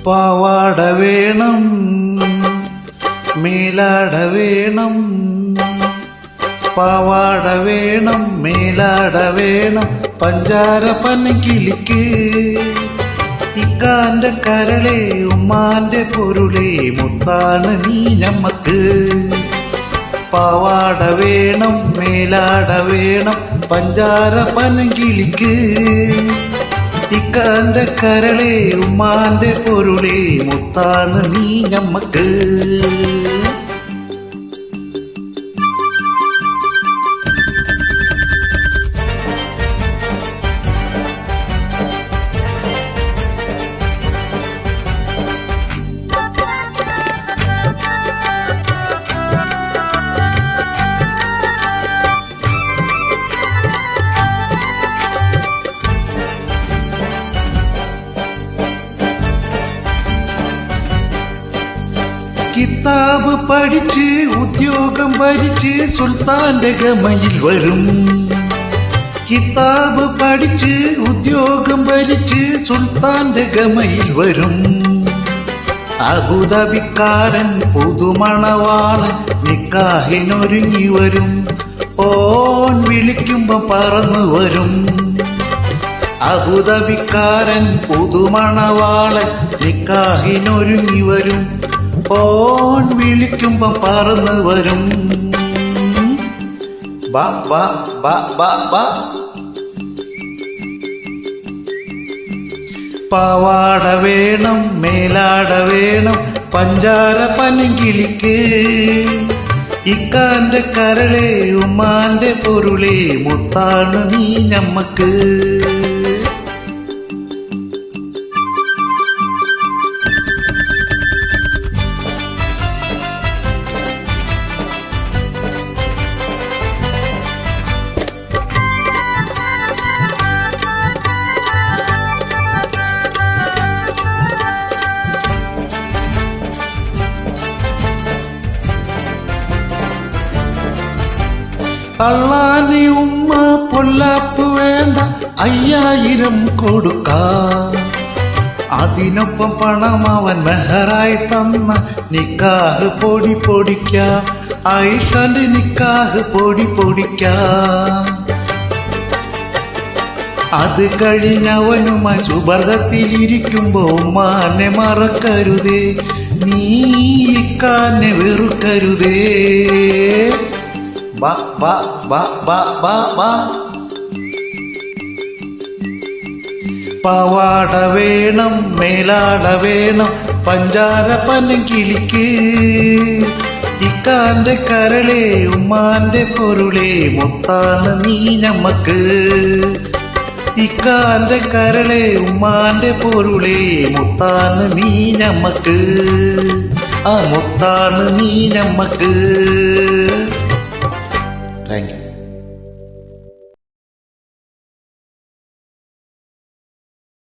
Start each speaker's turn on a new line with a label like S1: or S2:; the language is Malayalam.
S1: പാവാട വേണം മേലാട വേണം, പാവാട വേണം മേലാട വേണം, പഞ്ചാര പനക്കിളിക്ക് ഇക്കാന്റെ കരളെ ഉമ്മാന്റെ പൊരുളെ മുത്താണ് നീ ഞമ്മക്ക്. പാവാട വേണം മേലാട വേണം, പഞ്ചാര പനങ്കിളിക്ക് ഇക്കാന്റെ കരളെ ഉമ്മാന്റെ പൊരുളെ മുത്താണ് നീ ഞമ്മക്ക്. കിതാബ് പഠിച്ച് ഉദ്യോഗം ഭരിച്ച് സുൽത്താന്റെ ഗമയിൽ വരും. കിതാബ് പഠിച്ച് ഉദ്യോഗം ഭരിച്ച് സുൽത്താന്റെ ഗമയിൽ വരും. അബുദാബിക്കാരൻ പുതുമണവാളൻ നിക്കാഹിനൊരുങ്ങി വരും. ഓൻ വിളിക്കുമ്പോ പറന്നു വരും. അബുദാബിക്കാരൻ പുതുമണവാളൻ നിക്കാഹിനൊരുങ്ങി വരും. ഓൻ വിളിക്കുമ്പോ പറന്നു വരും. ബാ ബാ ബാ ബാ ബാ. പാവാട വേണം മേലാട വേണം, പഞ്ചാര പനങ്കിളിക്ക് ഇക്കാന്റെ കരളെ ഉമ്മാന്റെ പൊരുളെ മുത്താണ് നീ ഞമ്മക്ക്. അള്ളാനെ ഉമ്മ പൊല്ലാപ്പ് വേണ്ട, 5000 കൊടുക്കാം. അതിനൊപ്പം പണം അവൻ മെഹറായി തന്ന നിക്കാഹ് പൊടി പൊടിക്കാം. ആയിഷന്റെ നിക്കാഹ് പൊടി പൊടിക്കാം. അത് കഴിഞ്ഞവനുമായി സുബർഗത്തിലിരിക്കുമ്പോ ഉമ്മാനെ മറക്കരുതേ, നീ ഇക്കാനെ വെറുക്കരുതേ. ബാ ബാ ബാ ബാ ബാ ബാ. പാവാട വേണം മേലാട വേണം, പഞ്ചാര പനങ്കിളിക്ക് ഇക്കാന്റെ കരളെ ഉമ്മാന്റെ പൊരുളെ മുത്താണ് നീ ഞമ്മക്ക്. ഇക്കാന്റെ കരളെ ഉമ്മാന്റെ പൊരുളെ മുത്താണ് നീ ഞമ്മക്ക്. ആ മുത്താണ് നീ ഞമ്മക്ക്. Thank you.